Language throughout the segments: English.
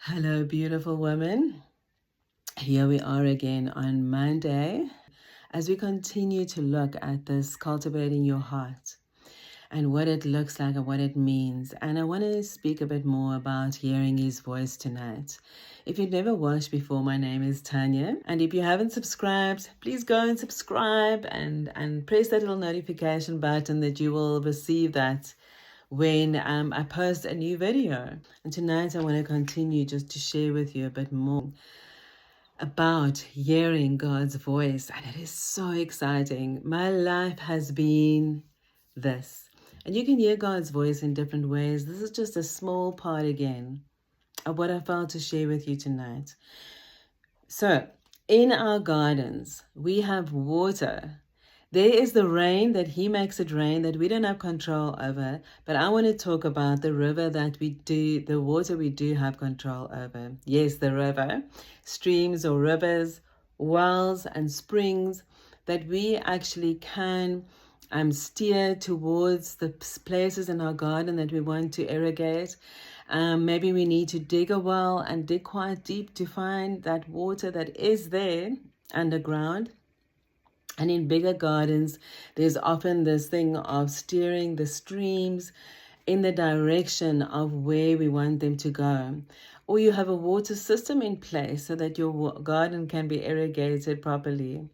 Hello, beautiful women. Here we are again on Monday as we continue to look at this cultivating your heart and what it looks like and what it means. And I want to speak a bit more about hearing his voice tonight. If you've never watched before, my name is Tanya. And if you haven't subscribed, please go and subscribe and press that little notification button that you will receive that when I post a new video. And tonight I want to continue just to share with you a bit more about hearing God's voice. And it is so exciting. My life has been this. And you can hear God's voice in different ways. This is just a small part again of what I felt to share with you tonight. So, in our gardens, we have water. There is the rain that He makes it rain that we don't have control over. But I want to talk about the river that we do, the water we do have control over. Yes, the river, streams or rivers, wells and springs that we actually can steer towards the places in our garden that we want to irrigate. Maybe we need to dig a well and dig quite deep to find that water that is there underground. And in bigger gardens, there's often this thing of steering the streams in the direction of where we want them to go. Or you have a water system in place so that your garden can be irrigated properly.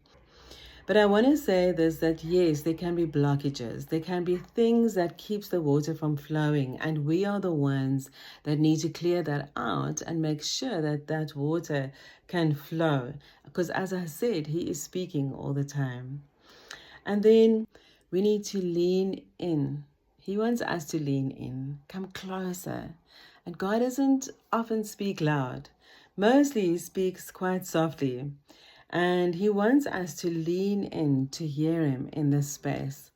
But I want to say this, that yes, there can be blockages. There can be things that keeps the water from flowing. And we are the ones that need to clear that out and make sure that that water can flow. Because as I said, He is speaking all the time. And then we need to lean in. He wants us to lean in, come closer. And God doesn't often speak loud. Mostly He speaks quite softly. And He wants us to lean in to hear Him in this space,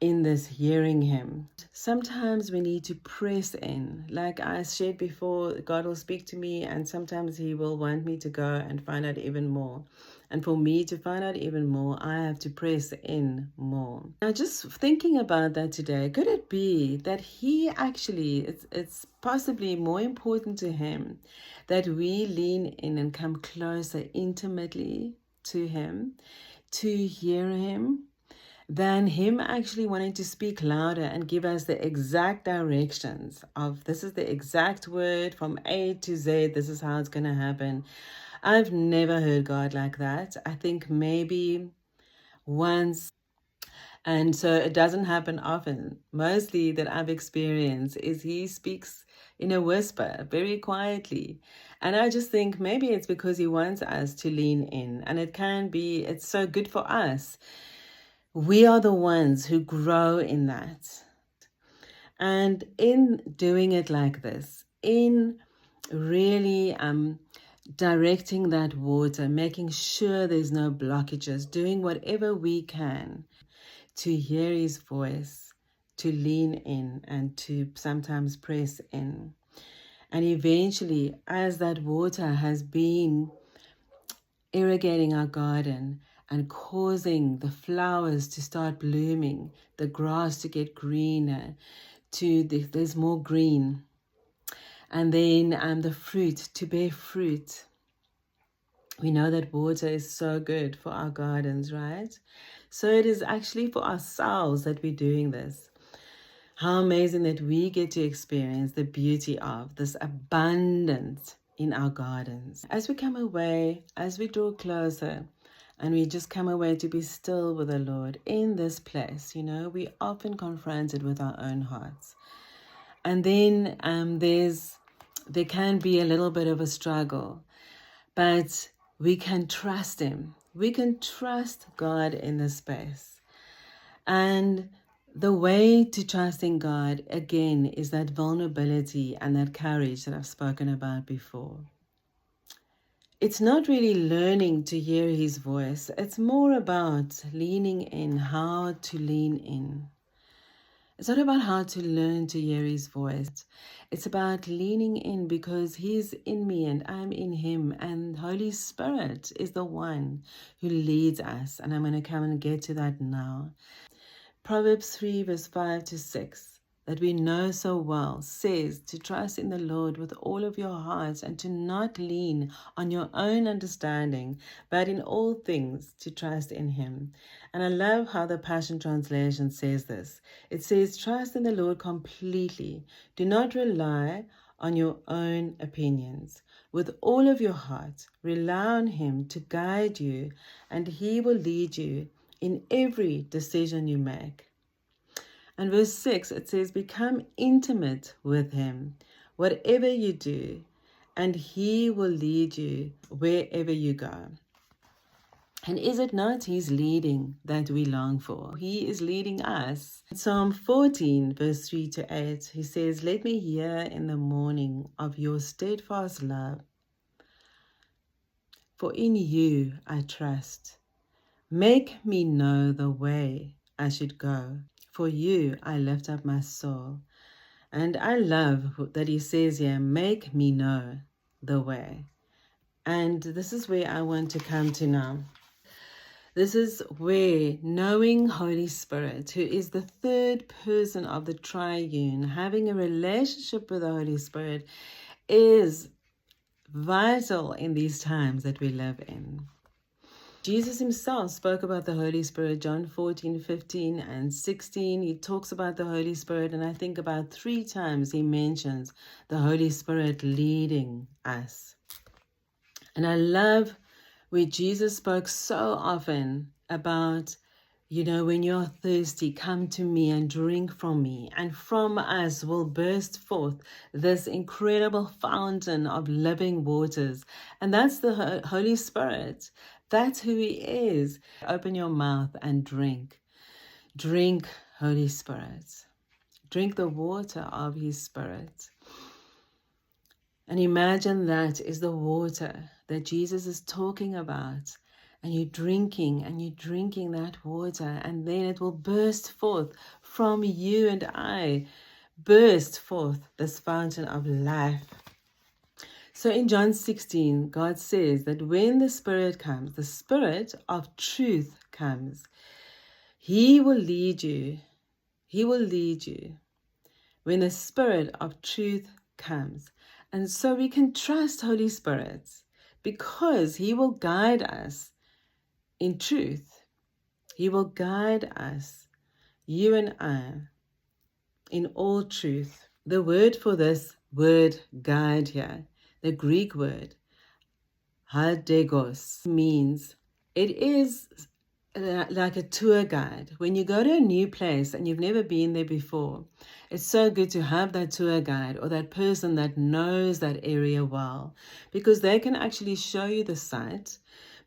in this hearing Him. Sometimes we need to press in. Like I shared before, God will speak to me and sometimes He will want me to go and find out even more. And for me to find out even more, I have to press in more. Now, just thinking about that today, could it be that He actually, it's possibly more important to Him that we lean in and come closer intimately to Him, to hear Him, than Him actually wanting to speak louder and give us the exact directions of this is the exact word from A to Z, this is how it's going to happen. I've never heard God like that. I think maybe once. And so it doesn't happen often. Mostly that I've experienced is He speaks in a whisper, very quietly. And I just think maybe it's because He wants us to lean in. And it can be, it's so good for us. We are the ones who grow in that. And in doing it like this, in really directing that water, making sure there's no blockages, doing whatever we can to hear His voice, to lean in and to sometimes press in. And eventually, as that water has been irrigating our garden and causing the flowers to start blooming, the grass to get greener, there's more green, and then the fruit to bear fruit. We know that water is so good for our gardens, right? So it is actually for ourselves that we're doing this. How amazing that we get to experience the beauty of this abundance in our gardens. As we come away, as we draw closer, and we just come away to be still with the Lord in this place, we often confronted with our own hearts. And then there can be a little bit of a struggle, but we can trust Him. We can trust God in this space. And the way to trusting God, again, is that vulnerability and that courage that I've spoken about before. It's not really learning to hear His voice. It's more about leaning in, how to lean in. It's not about how to learn to hear His voice. It's about leaning in because He's in me and I'm in Him. And Holy Spirit is the one who leads us. And I'm going to come and get to that now. Proverbs 3 verse 5 to 6. that we know so well, says to trust in the Lord with all of your heart and to not lean on your own understanding, but in all things to trust in Him. And I love how the Passion Translation says this. It says, trust in the Lord completely. Do not rely on your own opinions. With all of your heart, rely on Him to guide you, and He will lead you in every decision you make. And verse 6, it says, become intimate with Him, whatever you do, and He will lead you wherever you go. And is it not His leading that we long for? He is leading us. Psalm 14, verse 3 to 8, He says, let me hear in the morning of your steadfast love, for in you I trust. Make me know the way I should go. For you I lift up my soul. And I love that He says here, make me know the way. And this is where I want to come to now. This is where knowing Holy Spirit, who is the third person of the triune, having a relationship with the Holy Spirit is vital in these times that we live in. Jesus Himself spoke about the Holy Spirit, John 14, 15, and 16. He talks about the Holy Spirit, and I think about 3 times He mentions the Holy Spirit leading us. And I love where Jesus spoke so often about, when you're thirsty, come to me and drink from me. And from us will burst forth this incredible fountain of living waters. And that's the Holy Spirit. That's who He is. Open your mouth and drink. Drink, Holy Spirit. Drink the water of His Spirit. And imagine that is the water that Jesus is talking about. And you're drinking that water, and then it will burst forth from you and I, burst forth this fountain of life. So in John 16, God says that when the Spirit comes, the Spirit of truth comes, He will lead you. He will lead you when the Spirit of truth comes. And so we can trust Holy Spirit because He will guide us in truth. He will guide us, you and I, in all truth. The word for this word guide here, the Greek word, hadegos, means it is like a tour guide. When you go to a new place and you've never been there before, it's so good to have that tour guide or that person that knows that area well, because they can actually show you the site,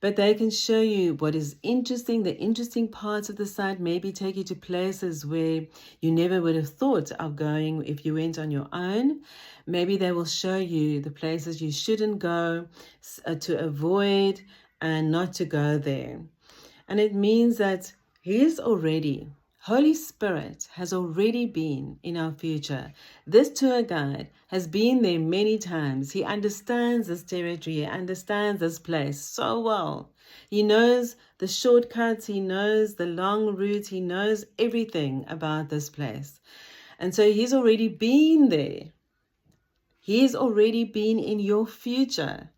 but they can show you what is interesting, the interesting parts of the site, maybe take you to places where you never would have thought of going if you went on your own. Maybe they will show you the places you shouldn't go, to avoid and not to go there. And it means that Holy Spirit has already been in our future. This tour guide has been there many times. He understands this territory. He understands this place so well. He knows the shortcuts. He knows the long route. He knows everything about this place. And so He's already been there. He's already been in your future.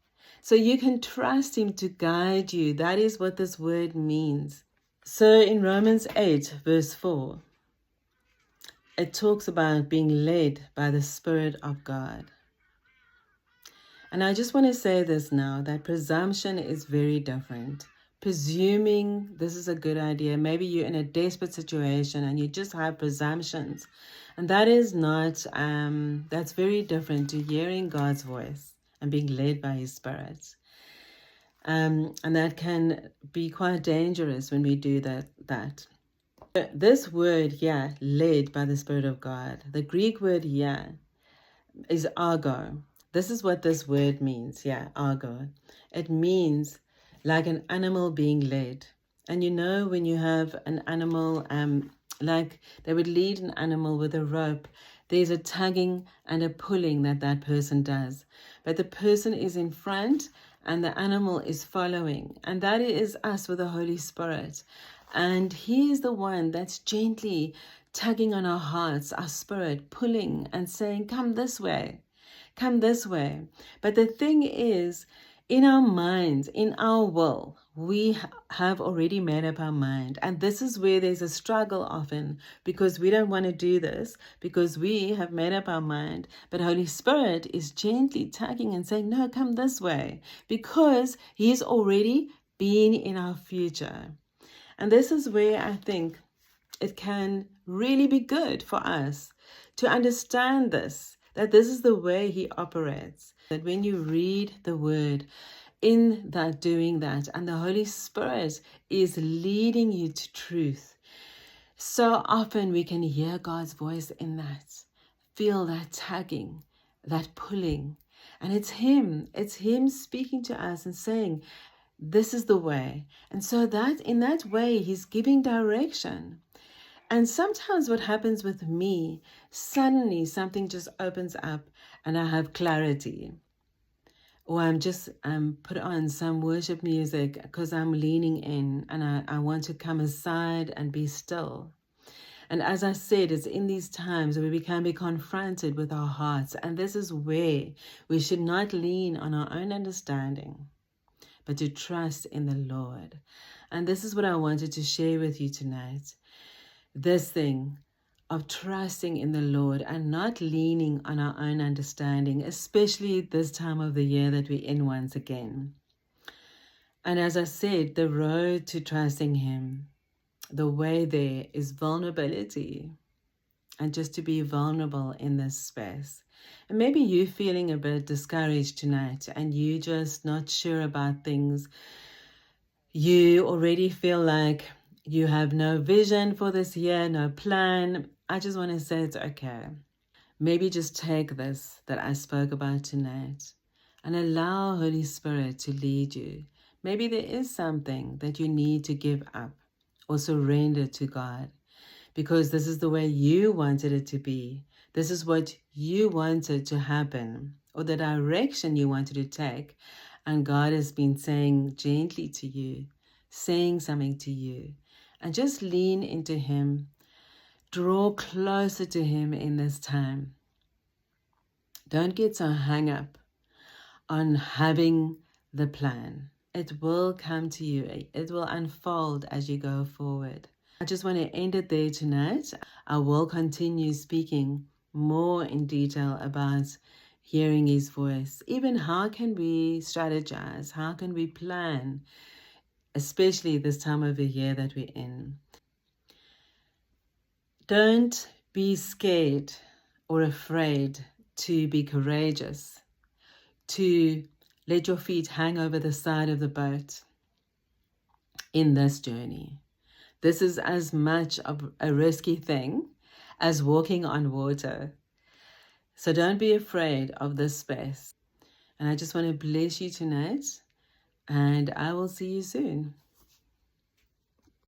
So you can trust Him to guide you. That is what this word means. So in Romans 8, verse 4, it talks about being led by the Spirit of God. And I just want to say this now, that presumption is very different. Presuming this is a good idea. Maybe you're in a desperate situation and you just have presumptions. And that is not, that's very different to hearing God's voice and being led by His Spirit. And that can be quite dangerous when we do that. This word here, led by the Spirit of God, the Greek word here is argo. This is what this word means, argo. It means like an animal being led. And when you have an animal, like they would lead an animal with a rope, there's a tugging and a pulling that person does. But the person is in front and the animal is following. And that is us with the Holy Spirit. And He is the one that's gently tugging on our hearts, our spirit, pulling and saying, come this way, come this way. But the thing is, in our minds, in our will, we have already made up our mind. And this is where there's a struggle often, because we don't want to do this, because we have made up our mind. But Holy Spirit is gently tugging and saying, no, come this way, because He's already been in our future. And this is where I think it can really be good for us to understand this, that this is the way He operates. That when you read the Word, in that doing that, and the Holy Spirit is leading you to truth, so often we can hear God's voice in that, feel that tugging, that pulling. And it's Him speaking to us and saying, this is the way. And so that in that way, He's giving direction. And sometimes what happens with me, suddenly something just opens up and I have clarity. Or I'm put on some worship music because I'm leaning in and I want to come aside and be still. And as I said, it's in these times where we can be confronted with our hearts. And this is where we should not lean on our own understanding, but to trust in the Lord. And this is what I wanted to share with you tonight. This thing of trusting in the Lord and not leaning on our own understanding, especially this time of the year that we're in once again. And as I said, the road to trusting Him, the way there is vulnerability, and just to be vulnerable in this space. And maybe you're feeling a bit discouraged tonight and you're just not sure about things. You already feel like you have no vision for this year, no plan. I just want to say it's okay. Maybe just take this that I spoke about tonight and allow Holy Spirit to lead you. Maybe there is something that you need to give up or surrender to God, because this is the way you wanted it to be. This is what you wanted to happen, or the direction you wanted to take. And God has been saying gently to you, saying something to you. And just lean into Him. Draw closer to Him in this time. Don't get so hung up on having the plan. It will come to you. It will unfold as you go forward. I just want to end it there tonight. I will continue speaking more in detail about hearing His voice. Even how can we strategize? How can we plan? Especially this time of the year that we're in. Don't be scared or afraid to be courageous, to let your feet hang over the side of the boat in this journey. This is as much of a risky thing as walking on water. So don't be afraid of this space. And I just want to bless you tonight, and I will see you soon.